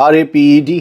RAPED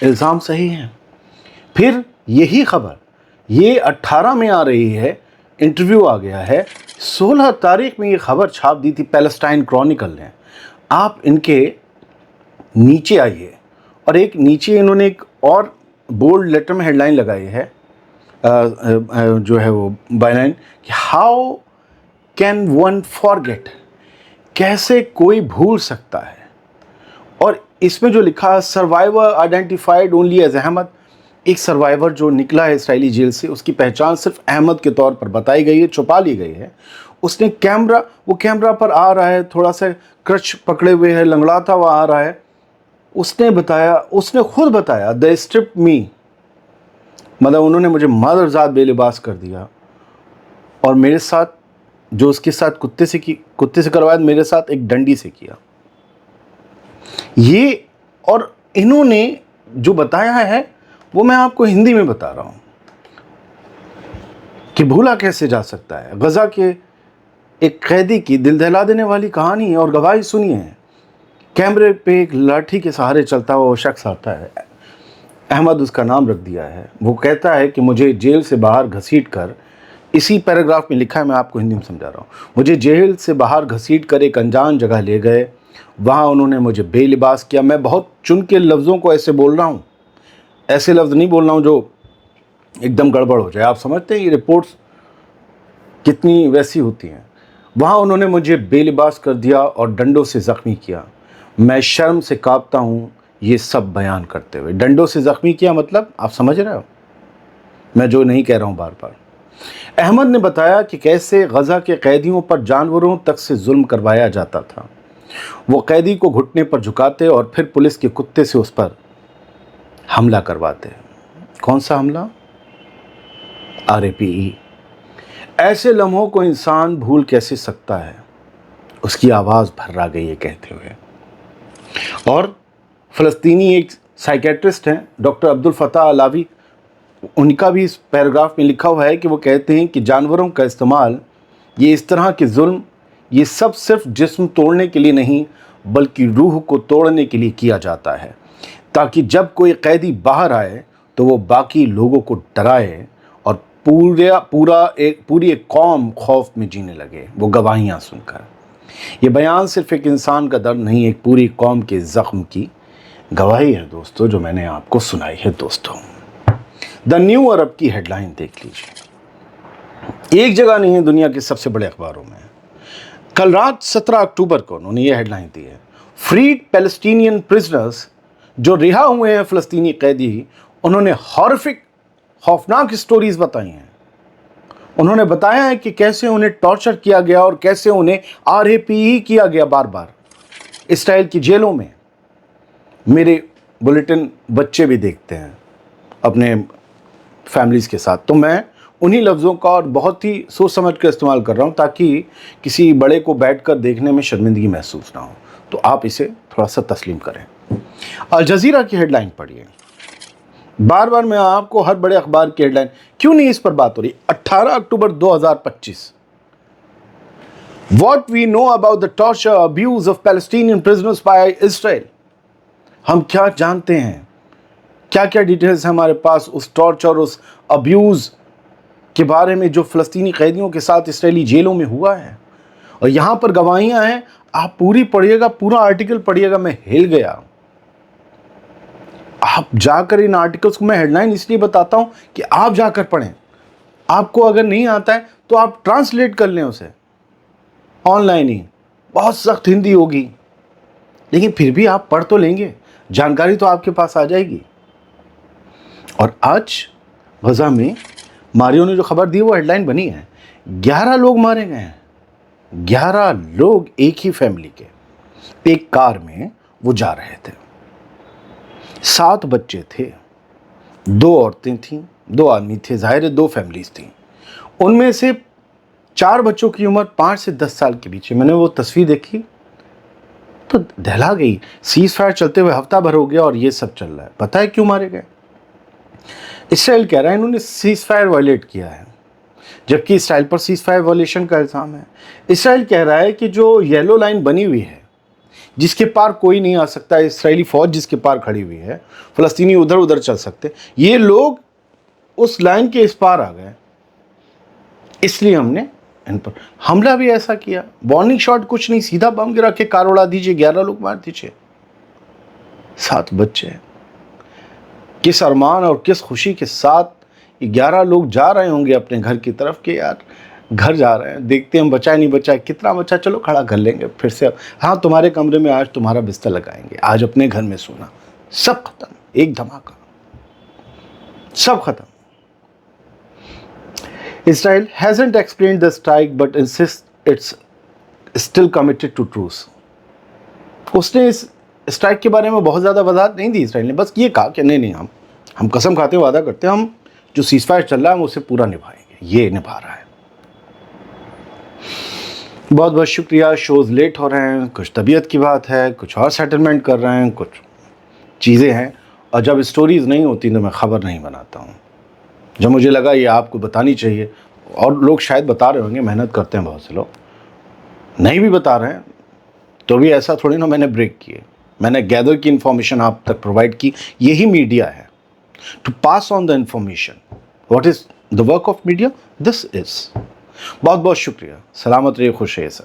الزام صحیح ہیں. پھر یہی خبر یہ 18 میں آ رہی ہے, انٹرویو آ گیا ہے, 16 تاریخ میں یہ خبر چھاپ دی تھی پیلسٹائن کرونیکل نے. آپ ان کے نیچے آئیے, اور ایک نیچے انہوں نے ایک اور بولڈ لیٹر میں ہیڈ لائن لگائی ہے, جو ہے وہ بائی لائن, کہ ہاؤ کین ون فارگیٹ, کیسے کوئی بھول سکتا ہے. اور اس میں جو لکھا, survivor identified only as Ahmed, ایک سروائیور جو نکلا ہے اسرائیلی جیل سے, اس کی پہچان صرف احمد کے طور پر بتائی گئی ہے, چھپا لی گئی ہے. اس نے کیمرہ پر آ رہا ہے, تھوڑا سا کرچ پکڑے ہوئے ہے, لنگڑاتا ہوا آ رہا ہے. اس نے خود بتایا, they stripped me, مطلب انہوں نے مجھے مادرزاد بے لباس کر دیا, اور میرے ساتھ جو اس کے ساتھ کتے سے کروایا, میرے ساتھ ایک ڈنڈی سے کیا. یہ اور انہوں نے جو بتایا ہے وہ میں آپ کو ہندی میں بتا رہا ہوں کہ بھولا کیسے جا سکتا ہے. غزہ کے ایک قیدی کی دل دہلا دینے والی کہانی اور گواہی سنیے. کیمرے پہ ایک لاٹھی کے سہارے چلتا ہوا وہ شخص آتا ہے, احمد اس کا نام رکھ دیا ہے. وہ کہتا ہے کہ مجھے جیل سے باہر گھسیٹ کر, اسی پیراگراف میں لکھا ہے, میں آپ کو ہندی میں سمجھا رہا ہوں, مجھے جیل سے باہر گھسیٹ کر ایک انجان جگہ لے گئے, وہاں انہوں نے مجھے بے لباس کیا. میں بہت چن کے لفظوں کو ایسے بول رہا ہوں, ایسے لفظ نہیں بول رہا ہوں جو ایک دم گڑبڑ ہو جائے. آپ سمجھتے ہیں یہ رپورٹس کتنی ویسی ہوتی ہیں. وہاں انہوں نے مجھے بے لباس کر دیا اور ڈنڈوں سے زخمی کیا. میں شرم سے کانپتا ہوں یہ سب بیان کرتے ہوئے. ڈنڈوں سے زخمی کیا مطلب آپ سمجھ رہے ہو, میں جو نہیں کہہ رہا ہوں بار بار. احمد نے بتایا کہ کیسے غزہ کے قیدیوں پر جانوروں تک سے ظلم کروایا جاتا تھا. وہ قیدی کو گھٹنے پر جھکاتے اور پھر پولیس کے کتے سے اس پر حملہ کرواتے. کون سا حملہ؟ RAPE. ایسے لمحوں کو انسان بھول کیسے سکتا ہے. اس کی آواز بھر آ گئی ہے کہتے ہوئے. اور فلسطینی ایک سائیکیٹرسٹ ہیں ڈاکٹر عبدالفتاح علاوی, ان کا بھی اس پیراگراف میں لکھا ہوا ہے کہ وہ کہتے ہیں کہ جانوروں کا استعمال, یہ اس طرح کے ظلم, یہ سب صرف جسم توڑنے کے لیے نہیں بلکہ روح کو توڑنے کے لیے کیا جاتا ہے, تاکہ جب کوئی قیدی باہر آئے تو وہ باقی لوگوں کو ڈرائے اور پوری ایک قوم خوف میں جینے لگے وہ گواہیاں سن کر. یہ بیان صرف ایک انسان کا درد نہیں, ایک پوری قوم کے زخم کی گواہی ہے دوستو, جو میں نے آپ کو سنائی ہے. دوستو, دا نیو عرب کی ہیڈ لائن دیکھ لیجیے. ایک جگہ نہیں ہے دنیا کے سب سے بڑے اخباروں میں. کل رات 17 اکتوبر کو انہوں نے یہ ہیڈ لائن دی ہے, فریڈ پیلسٹینین پرزنرز, جو رہا ہوئے ہیں فلسطینی قیدی, انہوں نے ہارفک, خوفناک سٹوریز بتائی ہیں. انہوں نے بتایا ہے کہ کیسے انہیں ٹارچر کیا گیا اور کیسے انہیں RAPE کیا گیا بار بار اسرائیل کی جیلوں میں. میرے بلیٹن بچے بھی دیکھتے ہیں اپنے فیملیز کے ساتھ, تو میں انہی لفظوں کا اور بہت ہی سوچ سمجھ کر استعمال کر رہا ہوں تاکہ کسی بڑے کو بیٹھ کر دیکھنے میں شرمندگی محسوس نہ ہو. تو آپ اسے تھوڑا سا تسلیم کریں. الجزیرہ کی ہیڈ لائن پڑھیے. بار بار میں آپ کو ہر بڑے اخبار کی ہیڈ لائن کیوں نہیں اس پر بات ہو رہی. 18 اکتوبر 2025, What we know about the torture abuse of Palestinian prisoners by Israel. ہم کیا جانتے ہیں, کیا کیا ڈیٹیلز ہیں ہمارے پاس اس ٹارچر اور اس ابیوز کے بارے میں جو فلسطینی قیدیوں کے ساتھ اسرائیلی جیلوں میں ہوا ہے. اور یہاں پر گواہیاں ہیں, آپ پوری پڑھیے گا, پورا آرٹیکل پڑھیے گا. میں ہل گیا. آپ جا کر ان آرٹیکلز کو, میں ہیڈ لائن اس لیے بتاتا ہوں کہ آپ جا کر پڑھیں. آپ کو اگر نہیں آتا ہے تو آپ ٹرانسلیٹ کر لیں اسے آن لائن ہی. بہت سخت ہندی ہوگی لیکن پھر بھی آپ پڑھ تو لیں گے, جانکاری تو آپ کے پاس آ جائے گی. اور آج غزہ میں ماریو نے جو خبر دی وہ ہیڈ لائن بنی ہے, 11 لوگ مارے گئے ہیں. 11 لوگ ایک ہی فیملی کے. ایک کار میں وہ جا رہے تھے, 7 بچے تھے, 2 عورتیں تھیں, 2 آدمی تھے. ظاہر ہے 2 فیملیز تھیں. ان میں سے 4 بچوں کی عمر 5 سے 10 سال کے بیچ ہے. میں نے وہ تصویر دیکھی تو دہلا گئی. سیز فائر چلتے ہوئے ہفتہ بھر ہو گیا اور یہ سب چل رہا ہے. پتہ ہے کیوں مارے گئے؟ اسرائیل کہہ رہا ہے انہوں نے سیز فائر وائلیٹ کیا ہے, جبکہ اسرائیل پر سیز فائر وائلیشن کا الزام ہے. اسرائیل کہہ رہا ہے کہ جو یلو لائن بنی ہوئی ہے جس کے پار کوئی نہیں آ سکتا، اسرائیلی فوج جس کے پار کھڑی ہوئی ہے، فلسطینی ادھر ادھر چل سکتے، یہ لوگ اس لائن کے اس پار آ گئے، اس لیے ہم نے ان پر حملہ بھی ایسا کیا۔ وارننگ شاٹ کچھ نہیں، سیدھا بم گرا کے کار اڑا دیجئے، 11 لوگ مار دیجئے، 7 بچے۔ کس ارمان اور کس خوشی کے ساتھ یہ 11 لوگ جا رہے ہوں گے اپنے گھر کی طرف کہ یار گھر جا رہے ہیں، دیکھتے ہیں ہم بچائے نہیں بچائے، کتنا بچہ چلو کھڑا کر لیں گے پھر سے، ہاں تمہارے کمرے میں آج تمہارا بستر لگائیں گے، آج اپنے گھر میں سونا، سب ختم، ایک دھماکہ، سب ختم۔ Israel hasn't explained the strike but insists it's still committed to truce. اس نے اس اسٹرائک کے بارے میں بہت زیادہ وضاحت نہیں دی اسرائیل نے، بس یہ کہا کہ نہیں ہم قسم کھاتے وعدہ کرتے ہیں، ہم جو سیز فائر چل رہا ہے ہم اسے پورا نبھائیں گے، یہ نبھا رہا ہے۔ بہت بہت شکریہ۔ شوز لیٹ ہو رہے ہیں، کچھ طبیعت کی بات ہے، کچھ اور سیٹلمنٹ کر رہے ہیں، کچھ چیزیں ہیں، اور جب اسٹوریز نہیں ہوتی تو میں خبر نہیں بناتا ہوں۔ جب مجھے لگا یہ آپ کو بتانی چاہیے، اور لوگ شاید بتا رہے ہوں گے، محنت کرتے ہیں بہت سے لوگ، نہیں بھی بتا رہے ہیں تو بھی ایسا تھوڑی نا میں نے بریک کیے، میں نے گیدر کی انفارمیشن آپ تک پرووائڈ کی، یہی میڈیا ہے، to pass on the information. What is the work of media? This is. بہت بہت شکریہ، سلامت رہیے، خوش رہیے سر۔